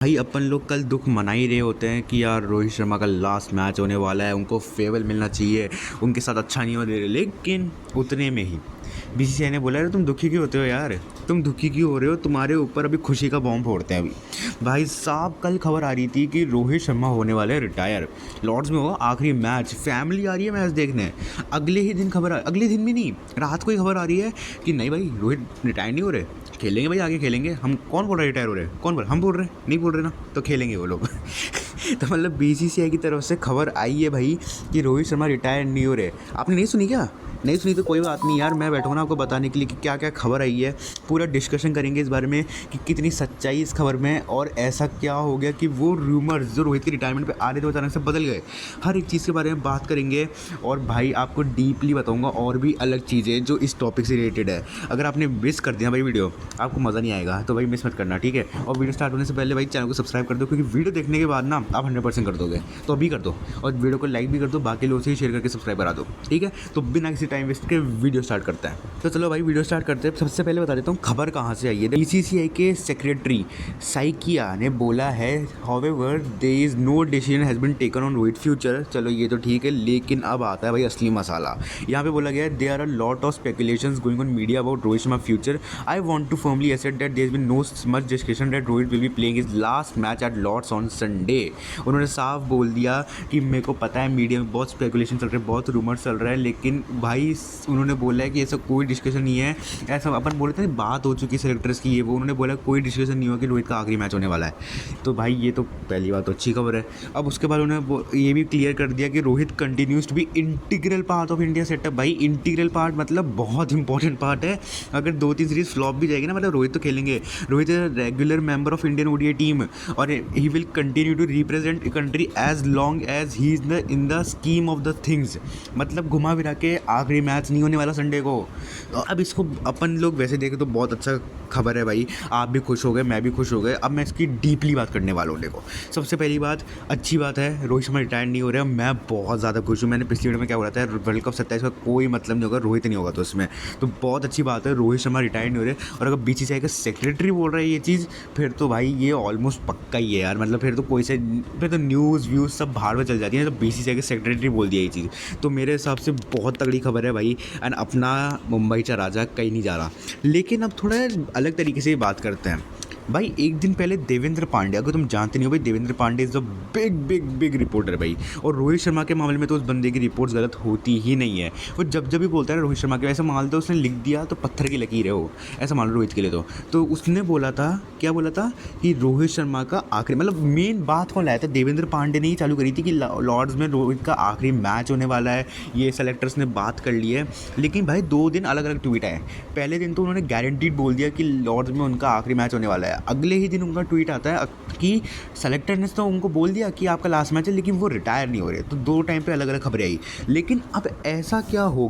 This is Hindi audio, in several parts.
भाई अपन लोग कल दुख मना ही रहे होते हैं कि यार रोहित शर्मा का लास्ट मैच होने वाला है, उनको फेवल मिलना चाहिए, उनके साथ अच्छा नहीं हो रहा, लेकिन उतने में ही बीसीसीआई ने बोला यार तुम दुखी क्यों होते हो यार, तुम दुखी क्यों हो रहे हो, तुम्हारे ऊपर अभी खुशी का बॉम्ब फोड़ते हैं अभी। भाई साहब कल खबर आ रही थी कि रोहित शर्मा होने वाले हैं रिटायर, लॉर्ड्स में होगा आखिरी मैच, फैमिली आ रही है मैच देखने। अगले ही दिन खबर अगले दिन भी नहीं, रात को ही खबर आ रही है कि नहीं भाई रोहित रिटायर नहीं हो रहे, खेलेंगे भाई, आगे खेलेंगे। हम कौन बोल रहा है रिटायर हो रहे हैं, कौन बोल, हम बोल रहे हैं, नहीं बोल रहे ना, तो खेलेंगे वो लोग। तो मतलब बीसीसीआई की तरफ से खबर आई है भाई कि रोहित शर्मा रिटायर नहीं हो रहे। आपने नहीं सुनी क्या? नहीं सुनी तो कोई बात नहीं यार, मैं बैठा हूँ ना आपको बताने के लिए कि क्या क्या खबर आई है। पूरा डिस्कशन करेंगे इस बारे में कि कितनी सच्चाई इस खबर में, और ऐसा क्या हो गया कि वो रूमर्स जो रोहित के रिटायरमेंट पे आ रहे थे वो अचानक से बदल गए। हर एक चीज़ के बारे में बात करेंगे और भाई आपको डीपली बताऊंगा और भी अलग चीज़ें जो इस टॉपिक से रिलेटेड है। अगर आपने मिस कर दिया भाई वीडियो, आपको मज़ा नहीं आएगा, तो भाई मिस मत करना, ठीक है। और वीडियो स्टार्ट होने से पहले भाई चैनल को सब्सक्राइब कर दो, क्योंकि वीडियो देखने के बाद ना आप 100% कर दोगे, तो अभी कर दो। और वीडियो को लाइक भी कर दो, बाकी लोगों से ही शेयर करके सब्सक्राइब करा दो, ठीक है। तो बिना किसी टाइम वेस्ट के वीडियो स्टार्ट करते हैं। तो चलो भाई वीडियो स्टार्ट करते हैं। सबसे पहले बता देता हूँ खबर कहाँ से आई है। बीसीसीआई के सेक्रेटरी साइकिया ने बोला है, however there is no decision has been taken on Rohit future. चलो ये तो ठीक है, लेकिन अब आता है भाई असली मसाला। यहाँ पे बोला गया है, there are a lot of speculations going on media about Rohit Sharma future. I want to firmly assert that there is been no much discussion that Rohit will be playing his last match at Lord's on Sunday. उन्होंने साफ बोल दिया कि मेरे को पता है मीडिया में बहुत स्पेकुलेशन चल रहे हैं, बहुत रूमर्स चल रहा है, लेकिन भाई उन्होंने बोला है कि ऐसा कोई डिस्कशन नहीं है। ऐसा अपन बोल रहे थे बात हो चुकी है सेलेक्टर्स की, ये वो, उन्होंने बोला कोई डिस्कशन नहीं हुआ कि रोहित का आखिरी मैच होने वाला है। तो भाई ये तो पहली बात तो अच्छी खबर है। अब उसके बाद उन्होंने ये भी क्लियर कर दिया कि Rohit continues to be integral part of India setup. भाई इंटीग्रल पार्ट मतलब बहुत इंपॉर्टेंट पार्ट है। अगर 2-3 सीरीज फ्लॉप भी जाएगी ना, मतलब रोहित तो खेलेंगे। Rohit is regular member of Indian ODI team और he will continue to represent country as long as he is in the scheme of the things. मतलब घुमा फिरा के आखिरी मैच नहीं होने वाला संडे को। अब इसको अपन लोग वैसे देखें तो बहुत अच्छा खबर है भाई, आप भी खुश हो गए, मैं भी खुश हो गए। अब मैं इसकी डीपली बात करने वाला हूँ। देखो सबसे पहली बात, अच्छी बात है रोहित शर्मा रिटायर नहीं हो रहा है, मैं बहुत ज़्यादा खुश हूँ। मैंने पिछली वीडियो में क्या बोला था, वर्ल्ड कप 27 का कोई मतलब नहीं होगा, रोहित नहीं होगा तो उसमें तो बहुत अच्छी बात है, रोहित शर्मा रिटायर नहीं हो रहे। और अगर बीसीसीआई का सेक्रेटरी बोल रहा है ये चीज़, फिर तो भाई ये ऑलमोस्ट पक्का ही है यार। मतलब फिर तो कोई से फिर तो न्यूज़ व्यूज़ सब बाहर में चल जाती है, तो बीसीसीआई के सेक्रेटरी बोल दिया ये चीज़, तो मेरे हिसाब से बहुत तगड़ी खबर है भाई। एंड अपना मुंबई चा राजा कहीं नहीं जा रहा। लेकिन अब थोड़ा अलग तरीके से बात करते हैं भाई। एक दिन पहले देवेंद्र पांडे, अगर तुम जानते नहीं हो भाई, Devendra Pandey is a big big big reporter भाई। और रोहित शर्मा के मामले में तो उस बंदे की रिपोर्ट्स गलत होती ही नहीं है। वो जब भी बोलता है रोहित शर्मा के, ऐसा मान लो उसने लिख दिया तो पत्थर की लकीर है वो, ऐसा मान लो रोहित के लिए। तो उसने बोला था, क्या बोला था कि रोहित शर्मा का आखिरी, मतलब मेन बात कौन लाया था, देवेंद्र पांडे ने ही चालू करी थी कि लॉर्ड्स में रोहित का आखिरी मैच होने वाला है, ये सेलेक्टर्स ने बात कर ली है। लेकिन भाई 2 दिन अलग अलग ट्वीट आए। पहले दिन तो उन्होंने गारंटीड बोल दिया कि लॉर्ड्स में उनका आखिरी मैच होने वाला है। अगले ही दिन उनका ट्वीट आता है कि सेलेक्टर ने तो उनको बोल दिया कि आपका लास्ट मैच है, लेकिन वो रिटायर नहीं हो रहे। तो 2 टाइम पे अलग अलग खबरें आई। लेकिन अब ऐसा क्या हो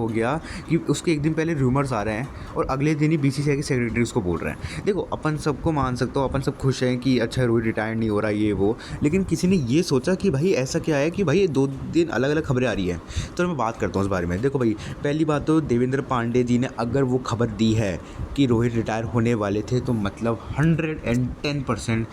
गया कि उसके एक दिन पहले रूमर्स आ रहे हैं और अगले दिन ही बीसीसीआई के सेक्रेटरी उसको बोल रहे हैं। देखो अपन सबको मान सकते हो, अपन सब खुश हैं कि अच्छा रोहित रिटायर नहीं हो रहा ये वो, लेकिन किसी ने ये सोचा कि भाई ऐसा क्या है कि भाई 2 दिन अलग अलग खबरें आ रही हैं। तो मैं बात करता हूँ उस बारे में। देखो भाई पहली बात तो देवेंद्र पांडे जी ने अगर वो खबर दी है कि रोहित रिटायर होने वाले थे, तो मतलब 110%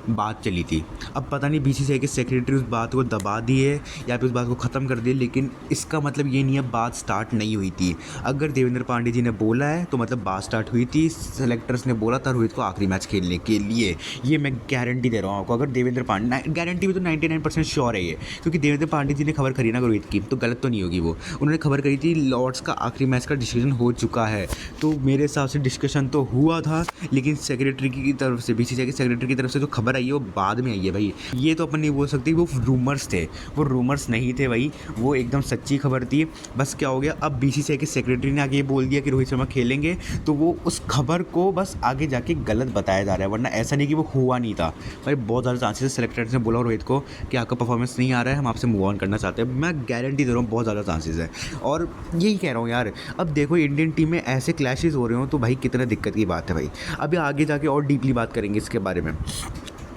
बात चली थी। अब पता नहीं बीसीसीआई के सेक्रेटरी उस बात को दबा दिए या फिर उस बात को ख़त्म कर दिए, लेकिन इसका मतलब ये नहीं है बात स्टार्ट नहीं हुई थी। अगर देवेंद्र पांडे जी ने बोला है तो मतलब बात स्टार्ट हुई थी। सेलेक्टर्स ने बोला था रोहित को आखिरी मैच खेलने के लिए, ये मैं गारंटी दे रहा हूँ आपको। अगर देवेंद्र पांडे, गारंटी भी तो 99% श्योर है ये, क्योंकि देवेंद्र पांडे जी ने खबर करी ना रोहित की, तो गलत तो नहीं होगी वो। उन्होंने खबर करी थी लॉर्ड्स का आखिरी मैच का डिसीजन हो चुका है, तो मेरे हिसाब से डिस्कशन तो हुआ था। लेकिन सेक्रेटरी की तरफ से, बीसीसीआई के सेक्रेटरी की तरफ से जो खबर आई है वो बाद में आई है भाई। ये तो अपन नहीं बोल सकते वो रूमर्स थे, वो रूमर्स नहीं थे भाई, वो एकदम सच्ची खबर थी। बस क्या हो गया, अब बीसीसीआई के सेक्रेटरी ने आगे ये बोल दिया कि रोहित शर्मा खेलेंगे, तो वो उस खबर को बस आगे जाके गलत बताया जा रहा है, वरना ऐसा नहीं कि वो हुआ नहीं था भाई। बहुत ज़्यादा चांसेस है, सेलेक्टर्स ने बोला रोहित को कि आपका परफॉर्मेंस नहीं आ रहा है, हम आपसे मूव ऑन करना चाहते हैं। मैं गारंटी दे रहा हूँ बहुत ज़्यादा चांसेस है। और यही कह रहा हूँ यार, अब देखो इंडियन टीम में ऐसे क्लैशेस हो रहे हो तो भाई कितने दिक्कत की बात है भाई। अभी आगे जाके और डीपली बात करेंगे इसके बारे में।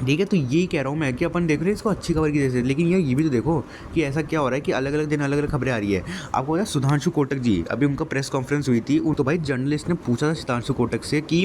ठीक है, तो यही कह रहा हूँ मैं कि अपन देख रहे हैं इसको अच्छी खबर की जैसे, लेकिन ये भी तो देखो कि ऐसा क्या हो रहा है कि अलग अलग दिन अलग अलग खबरें आ रही है। आपको पता है सुधांशु कोटक जी, अभी उनका प्रेस कॉन्फ्रेंस हुई थी, तो भाई जर्नलिस्ट ने पूछा था सुधांशु कोटक से कि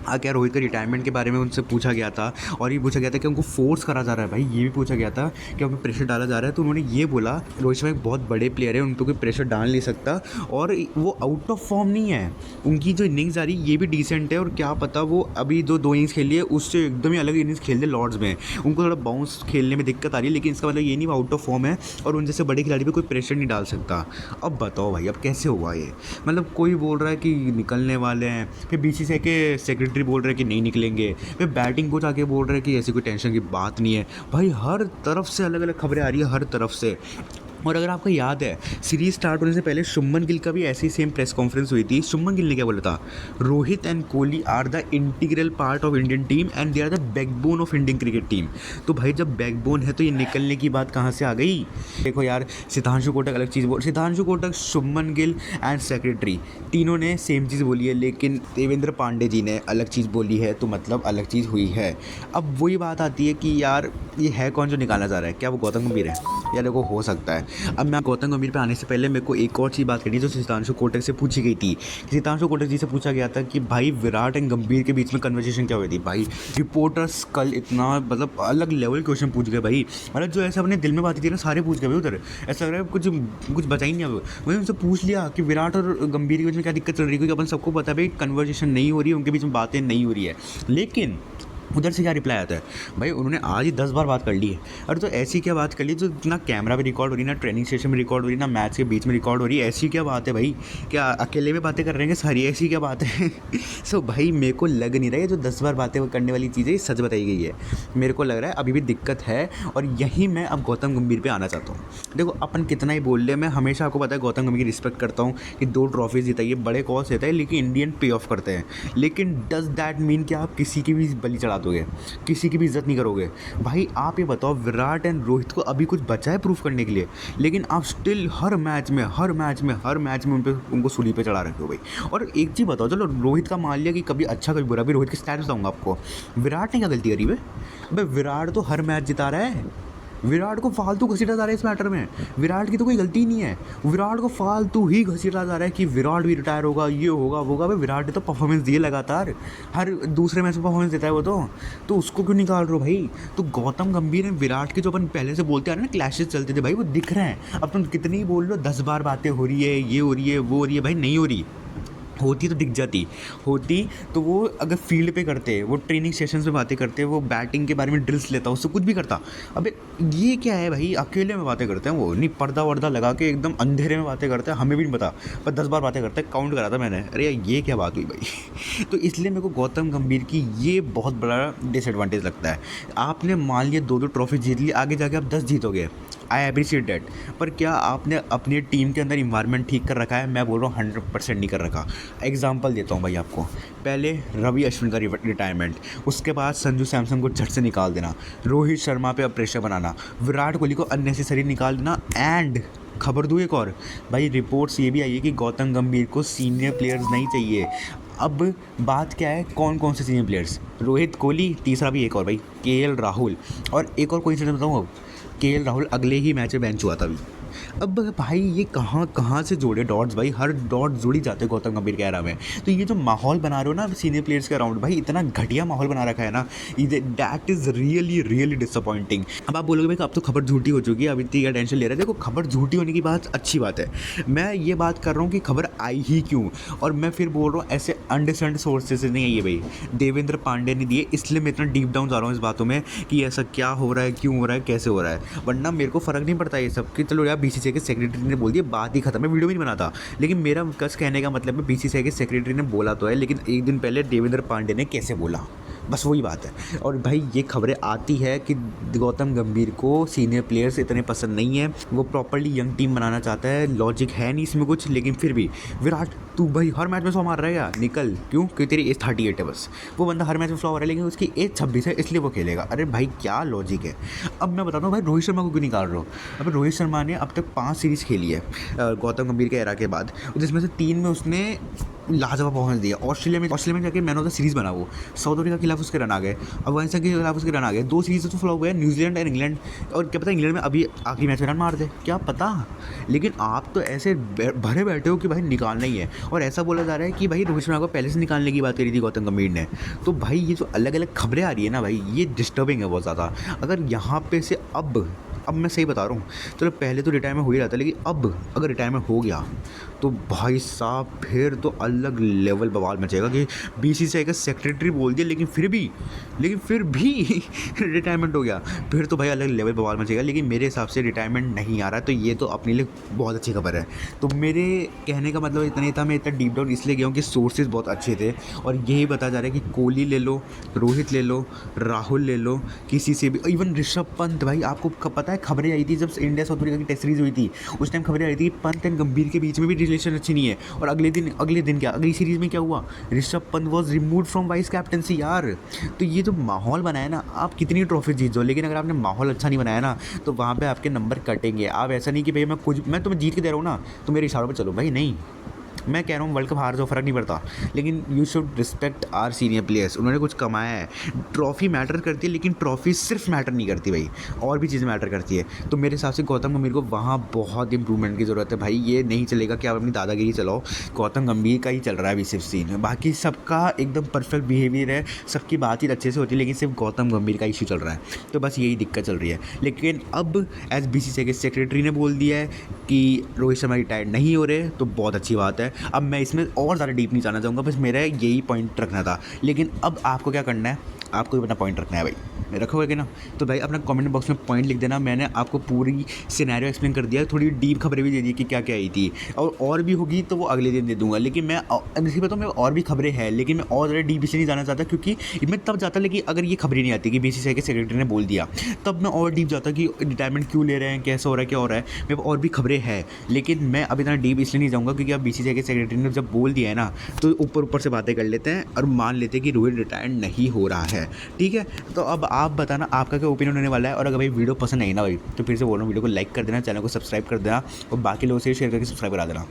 क्या रोहित के रिटायरमेंट के बारे में उनसे पूछा गया था, और ये पूछा गया था कि उनको फोर्स करा जा रहा है, भाई ये भी पूछा गया था कि उनको प्रेशर डाला जा रहा है। तो उन्होंने ये बोला रोहित शर्मा एक बहुत बड़े प्लेयर है, उनको कोई प्रेशर डाल नहीं सकता, और वो आउट ऑफ फॉर्म नहीं है, उनकी जो इनिंग्स आ रही ये भी डिसेंट है, और क्या पता वो अभी जो 2 इनिंग्स खेली है उससे एकदम ही अलग इनिंग्स खेल दे लॉर्ड्स में, उनको थोड़ा बाउंस खेलने में दिक्कत आ रही है, लेकिन इसका मतलब ये नहीं वो आउट ऑफ फॉर्म है और उन जैसे बड़े खिलाड़ी पे कोई प्रेशर नहीं डाल सकता। अब बताओ भाई अब कैसे हुआ ये, मतलब कोई बोल रहा है कि निकलने वाले हैं, फिर बीसीसीआई के सेक्रेटरी बोल रहे हैं कि नहीं निकलेंगे, फिर बैटिंग कोच आके बोल रहे हैं कि ऐसी कोई टेंशन की बात नहीं है। भाई हर तरफ से अलग अलग खबरें आ रही है, हर तरफ से। और अगर आपको याद है सीरीज स्टार्ट होने से पहले शुभमन गिल का भी ऐसी सेम प्रेस कॉन्फ्रेंस हुई थी। शुभमन गिल ने क्या बोला था, Rohit and Kohli are the integral part of Indian team and they are the backbone of Indian cricket team. तो भाई जब बैकबोन है तो ये निकलने की बात कहाँ से आ गई। देखो यार सिद्धांशु कोटक अलग चीज़ बोल, सिद्धांशु कोटक, शुभमन गिल एंड सेक्रेटरी तीनों ने सेम चीज़ बोली है, लेकिन देवेंद्र पांडे जी ने अलग चीज़ बोली है, तो मतलब अलग चीज़ हुई है। अब वही बात आती है कि यार ये है कौन जो निकाला जा रहा है, क्या वो गौतम गंभीर है? यार देखो हो सकता है। अब मैं गौतम गंभीर पे आने से पहले मेरे को एक और चीज़ बात करनी है जो सिद्धांशु कोटक से पूछी गई थी। सिद्धांशु कोटक जी से पूछा गया था कि भाई विराट एंड गंभीर के बीच में कन्वर्सेशन क्या हुई थी। भाई रिपोर्टर्स कल इतना मतलब अलग लेवल क्वेश्चन पूछ गए भाई, मतलब जो ऐसे अपने दिल में बात थी ना सारे पूछ गए भाई उधर, ऐसा लग रहा है कुछ बचा ही नहीं। अब वही उनसे पूछ लिया कि विराट और गंभीर के बीच में क्या दिक्कत चल रही है, क्योंकि अपन सबको पता है भाई कन्वर्सेशन नहीं हो रही है, उनके बीच में बातें नहीं हो रही है। लेकिन उधर से क्या रिप्लाई आता है, भाई उन्होंने आज ही 10 बार बात कर ली है। अरे तो ऐसी क्या बात कर ली जो ना कैमरा पे रिकॉर्ड हो रही, ना ट्रेनिंग सेशन में रिकॉर्ड हो रही, ना मैच के बीच में रिकॉर्ड हो रही है, ऐसी क्या बात है भाई? क्या अकेले में बातें कर रहे हैं सारी, ऐसी क्या बात है? सो भाई मेरे को लग नहीं रहा है जो 10 बार बातें करने वाली चीज़ें सच बताई गई है। मेरे को लग रहा है अभी भी दिक्कत है, और यही मैं अब गौतम गंभीर पे आना चाहता हूँ। देखो अपन कितना ही बोल ले, मैं हमेशा आपको पता है गौतम गंभीर की रिस्पेक्ट करता हूँ कि 2 ट्रॉफीज़ जिताइए, बड़े कॉस देता है, लेकिन इंडियन पे ऑफ करते हैं। लेकिन डज दैट मीन कि आप किसी की भी बलि चढ़ा दोगे, किसी की भी इज्जत नहीं करोगे? भाई आप ये बताओ विराट एंड रोहित को अभी कुछ बचा है प्रूफ करने के लिए, लेकिन आप स्टिल हर मैच में उनको सूली पे चढ़ा रखे हो भाई। और एक चीज़ बताओ, चलो रोहित का मान लिया कि कभी अच्छा कभी बुरा, भी रोहित की स्टैट्स बताऊंगा आपको, विराट ने क्या गलती करी भाई? विराट तो हर मैच जिता रहा है, विराट को फालतू घसीटा जा रहा है इस मैटर में, विराट की तो कोई गलती नहीं है, विराट को फालतू ही घसीटा जा रहा है कि विराट भी रिटायर होगा, ये होगा वो होगा। भाई विराट ने तो परफॉर्मेंस दिए लगातार, हर दूसरे मैच में परफॉर्मेंस देता है वो, तो उसको क्यों निकाल रहे हो भाई? तो गौतम गंभीर एंड विराट के जो अपन पहले से बोलते आ रहे हैं ना क्लैशेस चलते थे भाई, वो दिख रहे हैं। अब तुम कितनी ही बोल लो, 10 बार बातें हो रही है, ये हो रही है वो हो रही है, भाई नहीं हो रही। होती तो दिख जाती, होती तो वो अगर फील्ड पे करते, वो ट्रेनिंग सेशंस में बातें करते, वो बैटिंग के बारे में ड्रिल्स लेता, उससे कुछ भी करता। अबे ये क्या है भाई, अकेले में बातें करते हैं वो, नहीं पर्दा वर्दा लगा के एकदम अंधेरे में बातें करते हैं, हमें भी नहीं पता, पर 10 बार बातें करते हैं, काउंट करा था मैंने। अरे यार ये क्या बात हुई भाई? तो इसलिए मेरे को गौतम गंभीर की ये बहुत बड़ा डिसएडवांटेज लगता है। आपने मान लिया 2 ट्रॉफी जीत ली, आगे जाके आप 10 जीतोगे, आई अप्रिशिएट डैट, पर क्या आपने अपनी टीम के अंदर इन्वायरमेंट ठीक कर रखा है? मैं बोल रहा हूँ 100% नहीं कर रखा। एग्जांपल देता हूँ भाई आपको, पहले रवि अश्विन का रिटायरमेंट, उसके बाद संजू सैमसन को झट से निकाल देना, रोहित शर्मा पे अब प्रेशर बनाना, विराट कोहली को अननेसेसरी निकाल देना, एंड खबर दूँ एक और, भाई रिपोर्ट्स ये भी आई है कि गौतम गंभीर को सीनियर प्लेयर्स नहीं चाहिए। अब बात क्या है, कौन कौन से सीनियर प्लेयर्स? रोहित, कोहली, तीसरा भी एक और भाई केएल राहुल, और एक और कोई इंसिडेंट बताऊँ, अब केएल राहुल अगले ही मैच में बेंच हुआ था अभी। अब भाई ये कहाँ से जोड़े डॉट्स भाई, हर डॉट जुड़ ही जाते गौतम गंभीर के एरा में। तो ये जो माहौल बना रहे हो ना सीनियर प्लेयर्स के अराउंड, भाई इतना घटिया माहौल बना रखा है ना, दैट इज़ रियली डिसअपॉइंटिंग। अब आप बोलोगे भाई अब तो खबर झूठी हो चुकी है, अभी इतनी क्या टेंशन ले रहे थे? देखो खबर झूठी होने की बात अच्छी बात है, मैं ये बात कर रहा हूँ कि खबर आई ही क्यों, और मैं फिर बोल रहा हूँ ऐसे अंडरस्टैंड सोर्सेज से नहीं आई है भाई, देवेंद्र पांडे ने दिए, इसलिए मैं इतना डीप डाउन जा रहा हूँ इस बातों में कि ऐसा क्या हो रहा है, क्यों हो रहा है, कैसे हो रहा है। वरना मेरे को फ़र्क नहीं पड़ता ये सब कि चलो यार बीसीसीआई के सेक्रेटरी ने बोल दिया, बात ही खत्म है, वीडियो भी नहीं बनाता। लेकिन मेरा कस कहने का मतलब है बीसीसीआई के सेक्रेटरी ने बोला तो है, लेकिन एक दिन पहले देवेंद्र पांडे ने कैसे बोला, बस वही बात है। और भाई ये खबरें आती है कि गौतम गंभीर को सीनियर प्लेयर्स इतने पसंद नहीं है, वो प्रॉपर्ली यंग टीम बनाना चाहता है, लॉजिक है नहीं इसमें कुछ, लेकिन फिर भी विराट तू भाई हर मैच में 100 मार रहा है, निकल, क्यों? क्योंकि तेरी एज 38 है बस। वो बंदा हर मैच में 100 हो रहा है, लेकिन उसकी एज 26 है इसलिए वो खेलेगा। अरे भाई क्या लॉजिक है? अब मैं बताता हूँ भाई रोहित शर्मा को क्यों निकाल रहा हूँ। अब रोहित शर्मा ने अब तक 5 सीरीज़ खेली है गौतम गंभीर के एरा के बाद, जिसमें से 3 में उसने लाजवाब परफॉर्मेंस दिया। ऑस्ट्रेलिया में जाके मैन ऑफ द सीरीज़ बना वो। साउथ अफ्रीका के खिलाफ उसके रन आ गए, अफगानिस्तान के खिलाफ उसके रन आ गए, 2 सीरीज़ तो फ्लॉप गए, न्यूजीलैंड और इंग्लैंड। और क्या पता इंग्लैंड में अभी आखिरी मैच में रन मार दे, क्या पता। लेकिन आप तो ऐसे भरे बैठे हो कि भाई निकालना ही है। और ऐसा बोला जा रहा है कि भाई रोहित शर्मा को पहले से निकालने की बात करी थी गौतम गंभीर ने। तो भाई ये जो अलग अलग खबरें आ रही है ना भाई, ये डिस्टर्बिंग है बहुत ज़्यादा। अगर यहाँ पे से अब मैं सही बता रहा हूँ, चलो पहले तो रिटायरमेंट हो ही रहा था, लेकिन अब अगर रिटायरमेंट हो गया तो भाई साहब फिर तो अलग लेवल बवाल मचेगा कि बीसीसीआई का सेक्रेटरी बोल दिया, लेकिन फिर भी रिटायरमेंट हो गया, फिर तो भाई अलग लेवल बवाल मचेगा। लेकिन मेरे हिसाब से रिटायरमेंट नहीं आ रहा, तो ये तो अपने लिए बहुत अच्छी खबर है। तो मेरे कहने का मतलब इतना ही था। मैं इतना डीप डाउन इसलिए गया हूँ कि सोर्सेज बहुत अच्छे थे, और यही बताया जा रहा है कि कोहली ले लो, रोहित ले लो, राहुल ले लो, किसी से भी, इवन ऋषभ पंत। भाई आपको पता है खबरें आई थी जब इंडिया साउथ अफ्रीका की टेस्ट सीरीज हुई थी, उस टाइम खबरें आई थी कि पंत एंड गंभीर के बीच में भी रिलेशन अच्छी नहीं है। और अगले दिन क्या, अगली सीरीज में क्या हुआ, Rishabh Pant was removed from vice captaincy यार। तो ये जो माहौल बनाया ना, आप कितनी ट्रॉफी जीत जाओ, लेकिन अगर आपने माहौल अच्छा नहीं बनाया ना, तो वहाँ पे आपके नंबर कटेंगे। आप ऐसा नहीं कि भैया मैं तुम्हें जीत के दे रहा हूँ ना, तो मेरे इशारों पर चलो, भाई नहीं। मैं कह रहा हूँ वर्ल्ड कप हार जाओ, फ़र्क नहीं पड़ता, लेकिन you should respect our senior players. उन्होंने कुछ कमाया है। ट्रॉफी मैटर करती है, लेकिन ट्रॉफी सिर्फ मैटर नहीं करती भाई, और भी चीज़ें मैटर करती है। तो मेरे हिसाब से गौतम गंभीर को वहाँ बहुत इंप्रूवमेंट की ज़रूरत है भाई। ये नहीं चलेगा कि आप अपनी दादागिरी चलाओ, गौतम गंभीर का ही चल रहा है अभी सिर्फ सीन। बाकी सबका एकदम परफेक्ट बिहेवियर है, सबकी बातचीत अच्छे से होती है, लेकिन सिर्फ गौतम गंभीर का इशू चल रहा है। तो बस यही दिक्कत चल रही है। लेकिन अब एस बीसीसीआई के सेक्रेटरी ने बोल दिया है कि रोहित शर्मा रिटायर्ड नहीं हो रहे, तो बहुत अच्छी बात है। अब मैं इसमें और ज़्यादा डीप नहीं जाना चाहूँगा, बस मेरा यही पॉइंट रखना था। लेकिन अब आपको क्या करना है, आपको भी अपना पॉइंट रखना है भाई, रखोगे कि ना। तो भाई अपना कमेंट बॉक्स में पॉइंट लिख देना। मैंने आपको पूरी सिनेरियो एक्सप्लेन कर दिया, थोड़ी डीप खबरें भी दे दी कि क्या क्या आई थी, और भी होगी तो वो अगले दिन दे दूंगा। लेकिन मैं इसी बताऊँ, मैं और भी खबरें हैं, लेकिन मैं और ज़्यादा डीप इसलिए नहीं जाना चाहता क्योंकि मैं तब जाता, लेकिन अगर ये खबरें नहीं आती कि बीसीसीआई के सेक्रेटरी ने बोल दिया, तब मैं और डीप जाता कि रिटायरमेंट क्यों ले रहे हैं, कैसा हो रहा है, क्या हो रहा है। मेरे और भी खबरें हैं, लेकिन मैं अब इतना डीप इसलिए नहीं जाऊँगा क्योंकि अब बीसीसीआई के सेक्रेटरी ने जब बोल दिया है ना, तो ऊपर से बातें कर लेते हैं और मान लेते हैं कि रोहित रिटायर्ड नहीं हो रहा है। ठीक है, तो अब आप बताना आपका क्या ओपिनियन होने वाला है। और अगर भाई वीडियो पसंद आई ना भाई, तो फिर से बोल रहा हूँ, वीडियो को लाइक कर देना, चैनल को सब्सक्राइब कर देना, और बाकी लोगों से शेयर करके सब्सक्राइब करा देना,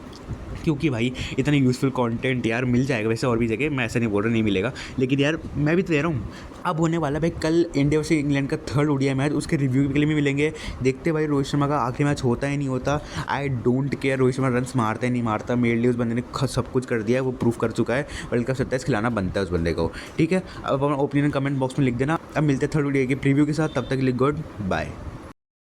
क्योंकि भाई इतना यूज़फुल कंटेंट यार मिल जाएगा वैसे और भी जगह। मैं ऐसा नहीं बोल रहा नहीं मिलेगा, लेकिन यार मैं भी तो दे रहा हूँ। अब होने वाला भाई कल इंडिया से इंग्लैंड का 3rd ओडीआई मैच, उसके रिव्यू के लिए भी मिलेंगे। देखते भाई रोहित शर्मा का आखिरी मैच होता है नहीं होता, I don't care. Rohit Sharma runs मारता है नहीं मारता, मेरे लिए उस बंदे ने सब कुछ कर दिया है, वो प्रूफ कर चुका है। वर्ल्ड कप 27 खिलाना बनता है उस बंदे को। ठीक है, अब अपना ओपिनियन कमेंट बॉक्स में लिख देना। अब मिलते हैं 3rd ओडीआई के प्रीव्यू के साथ, तब तक के लिए गुड बाय।